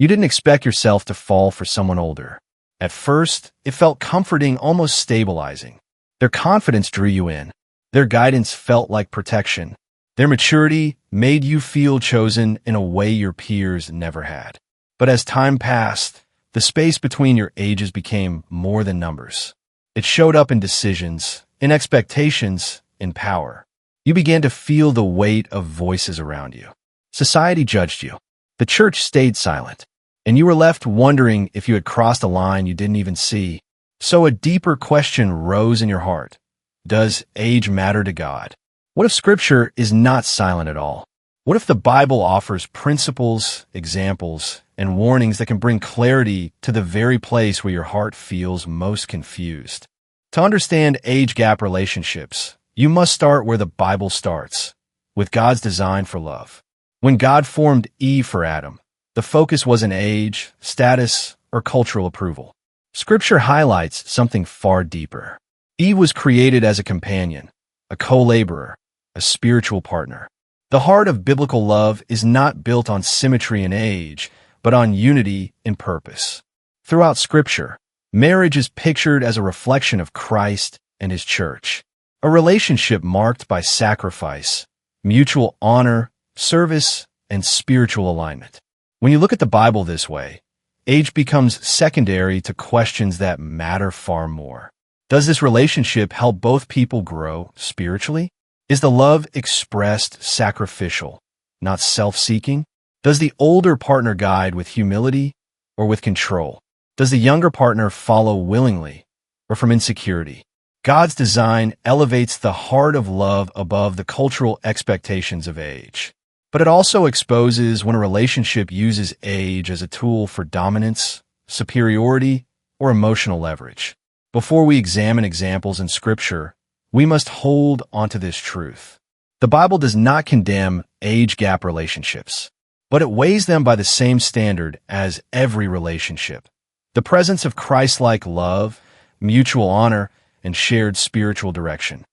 You didn't expect yourself to fall for someone older. At first, it felt comforting, almost stabilizing. Their confidence drew you in. Their guidance felt like protection. Their maturity made you feel chosen in a way your peers never had. But as time passed, the space between your ages became more than numbers. It showed up in decisions, in expectations, in power. You began to feel the weight of voices around you. Society judged you. The church stayed silent, and you were left wondering if you had crossed a line you didn't even see. So a deeper question rose in your heart. Does age matter to God? What if Scripture is not silent at all? What if the Bible offers principles, examples, and warnings that can bring clarity to the very place where your heart feels most confused? To understand age gap relationships, you must start where the Bible starts, with God's design for love. When God formed Eve for Adam, the focus wasn't age, status, or cultural approval. Scripture highlights something far deeper. Eve was created as a companion, a co-laborer, a spiritual partner. The heart of biblical love is not built on symmetry in age, but on unity in purpose. Throughout Scripture, marriage is pictured as a reflection of Christ and His church, a relationship marked by sacrifice, mutual honor, service, and spiritual alignment. When you look at the Bible this way, age becomes secondary to questions that matter far more. Does this relationship help both people grow spiritually? Is the love expressed sacrificial, not self-seeking? Does the older partner guide with humility or with control? Does the younger partner follow willingly or from insecurity? God's design elevates the heart of love above the cultural expectations of age. But it also exposes when a relationship uses age as a tool for dominance, superiority, or emotional leverage. Before we examine examples in Scripture, we must hold onto this truth. The Bible does not condemn age gap relationships, but it weighs them by the same standard as every relationship. The presence of Christ-like love, mutual honor, and shared spiritual direction.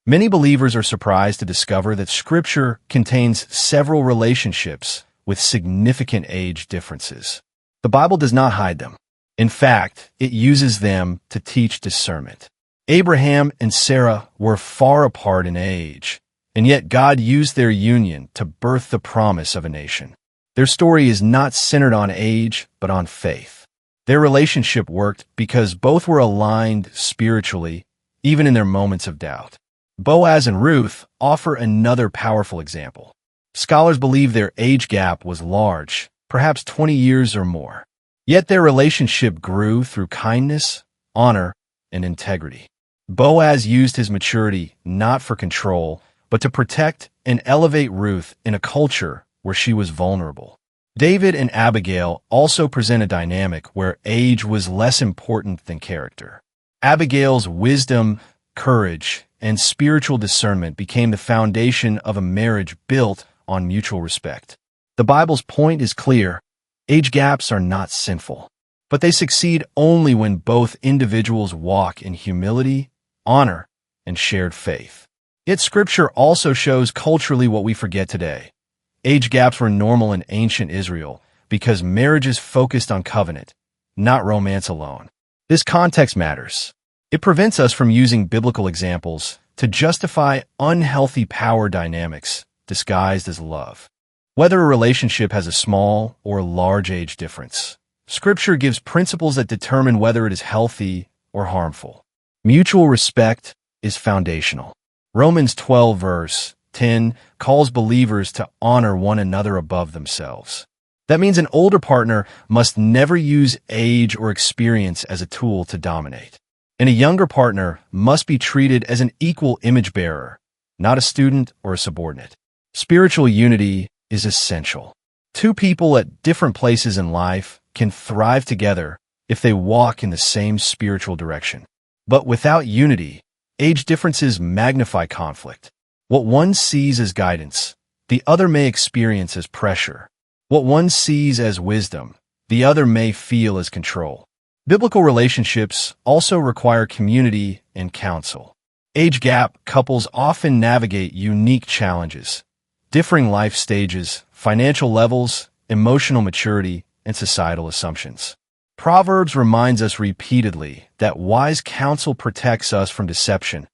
Many believers are surprised to discover that Scripture contains several relationships with significant age differences. The Bible does not hide them. In fact, it uses them to teach discernment. Abraham and Sarah were far apart in age, and yet God used their union to birth the promise of a nation. Their story is not centered on age, but on faith. Their relationship worked because both were aligned spiritually, even in their moments of doubt. Boaz and Ruth offer another powerful example. Scholars believe their age gap was large, perhaps 20 years or more. Yet their relationship grew through kindness, honor, and integrity. Boaz used his maturity not for control, but to protect and elevate Ruth in a culture where she was vulnerable. David and Abigail also present a dynamic where age was less important than character. Abigail's wisdom, courage, and spiritual discernment became the foundation of a marriage built on mutual respect. The Bible's point is clear. Age gaps are not sinful, but they succeed only when both individuals walk in humility, honor, and shared faith. Yet Scripture also shows culturally what we forget today. Age gaps were normal in ancient Israel because marriages focused on covenant, not romance alone. This context matters. It prevents us from using biblical examples to justify unhealthy power dynamics disguised as love. Whether a relationship has a small or large age difference, Scripture gives principles that determine whether it is healthy or harmful. Mutual respect is foundational. Romans 12 verse 10 calls believers to honor one another above themselves. That means an older partner must never use age or experience as a tool to dominate. And a younger partner must be treated as an equal image bearer, not a student or a subordinate. Spiritual unity is essential. Two people at different places in life can thrive together if they walk in the same spiritual direction. But without unity, age differences magnify conflict. What one sees as guidance, the other may experience as pressure. What one sees as wisdom, the other may feel as control. Biblical relationships also require community and counsel. Age gap couples often navigate unique challenges, differing life stages, financial levels, emotional maturity, and societal assumptions. Proverbs reminds us repeatedly that wise counsel protects us from deception,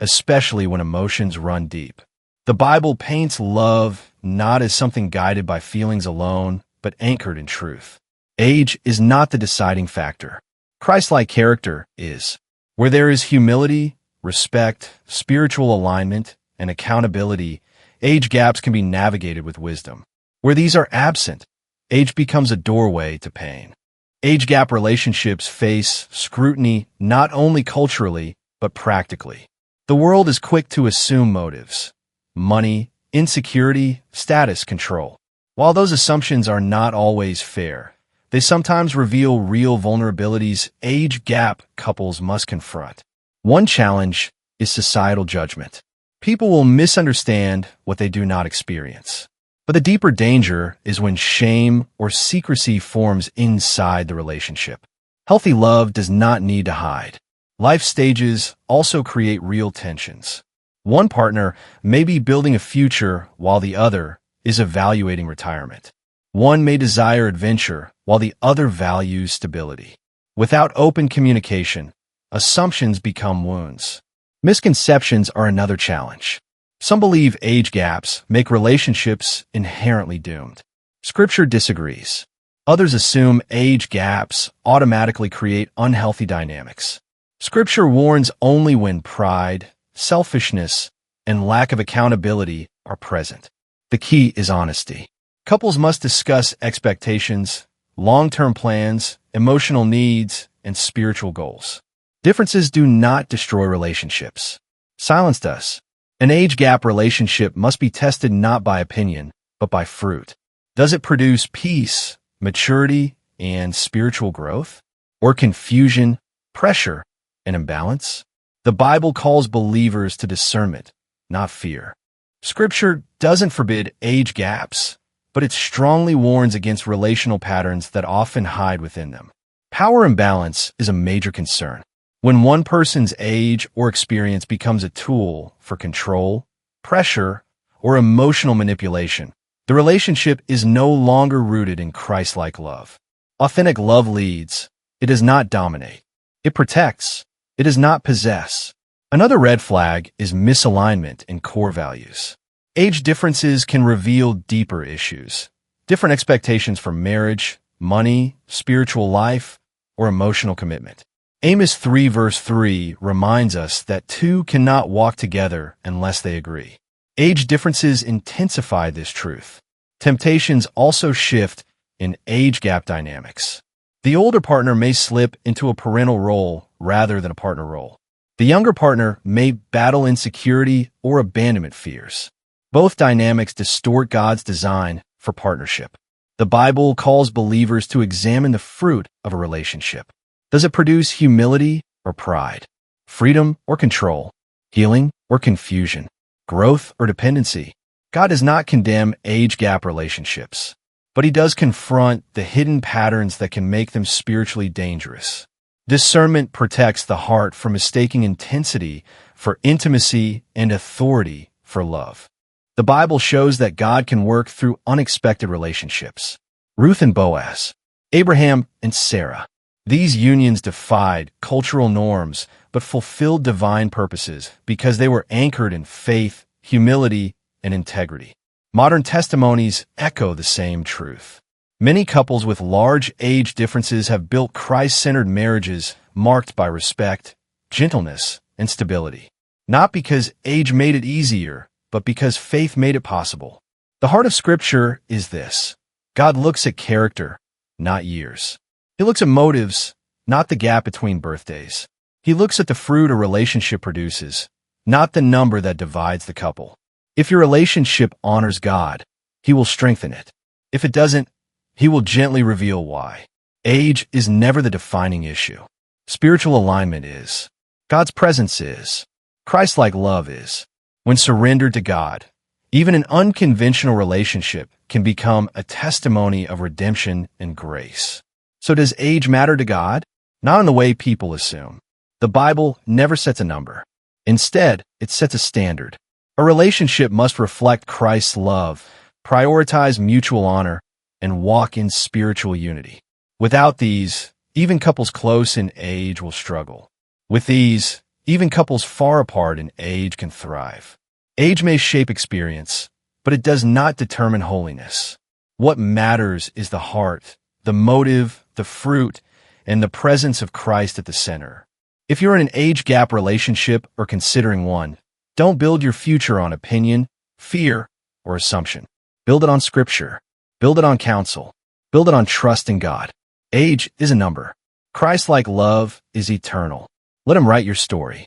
especially when emotions run deep. The Bible paints love not as something guided by feelings alone, but anchored in truth. Age is not the deciding factor. Christ-like character is. Where there is humility, respect, spiritual alignment, and accountability, age gaps can be navigated with wisdom. Where these are absent, age becomes a doorway to pain. Age gap relationships face scrutiny not only culturally, but practically. The world is quick to assume motives: money, insecurity, status, control. While those assumptions are not always fair, they sometimes reveal real vulnerabilities age gap couples must confront. One challenge is societal judgment. People will misunderstand what they do not experience. But the deeper danger is when shame or secrecy forms inside the relationship. Healthy love does not need to hide. Life stages also create real tensions. One partner may be building a future while the other is evaluating retirement. One may desire adventure while the other values stability. Without open communication, assumptions become wounds. Misconceptions are another challenge. Some believe age gaps make relationships inherently doomed. Scripture disagrees. Others assume age gaps automatically create unhealthy dynamics. Scripture warns only when pride, selfishness, and lack of accountability are present. The key is honesty. Couples must discuss expectations, long-term plans, emotional needs, and spiritual goals. Differences do not destroy relationships. Silence does. An age gap relationship must be tested not by opinion, but by fruit. Does it produce peace, maturity, and spiritual growth? Or confusion, pressure, and imbalance? The Bible calls believers to discernment, not fear. Scripture doesn't forbid age gaps, but it strongly warns against relational patterns that often hide within them. Power imbalance is a major concern. When one person's age or experience becomes a tool for control, pressure, or emotional manipulation, the relationship is no longer rooted in Christ-like love. Authentic love leads. It does not dominate. It protects. It does not possess. Another red flag is misalignment in core values. Age differences can reveal deeper issues. Different expectations for marriage, money, spiritual life, or emotional commitment. Amos 3 verse 3 reminds us that two cannot walk together unless they agree. Age differences intensify this truth. Temptations also shift in age gap dynamics. The older partner may slip into a parental role rather than a partner role. The younger partner may battle insecurity or abandonment fears. Both dynamics distort God's design for partnership. The Bible calls believers to examine the fruit of a relationship. Does it produce humility or pride? Freedom or control? Healing or confusion? Growth or dependency? God does not condemn age gap relationships, but He does confront the hidden patterns that can make them spiritually dangerous. Discernment protects the heart from mistaking intensity for intimacy and authority for love. The Bible shows that God can work through unexpected relationships. Ruth and Boaz, Abraham and Sarah. These unions defied cultural norms but fulfilled divine purposes because they were anchored in faith, humility, and integrity. Modern testimonies echo the same truth. Many couples with large age differences have built Christ-centered marriages marked by respect, gentleness, and stability. Not because age made it easier, but because faith made it possible. The heart of Scripture is this: God looks at character, not years. He looks at motives, not the gap between birthdays. He looks at the fruit a relationship produces, not the number that divides the couple. If your relationship honors God, He will strengthen it. If it doesn't, He will gently reveal why. Age is never the defining issue. Spiritual alignment is. God's presence is. Christ-like love is. When surrendered to God, even an unconventional relationship can become a testimony of redemption and grace. So does age matter to God? Not in the way people assume. The Bible never sets a number. Instead, it sets a standard. A relationship must reflect Christ's love, prioritize mutual honor, and walk in spiritual unity. Without these, even couples close in age will struggle. With these, even couples far apart in age can thrive. Age may shape experience, but it does not determine holiness. What matters is the heart, the motive, the fruit, and the presence of Christ at the center. If you're in an age gap relationship or considering one, don't build your future on opinion, fear, or assumption. Build it on Scripture. Build it on counsel. Build it on trust in God. Age is a number. Christ-like love is eternal. Let him write your story.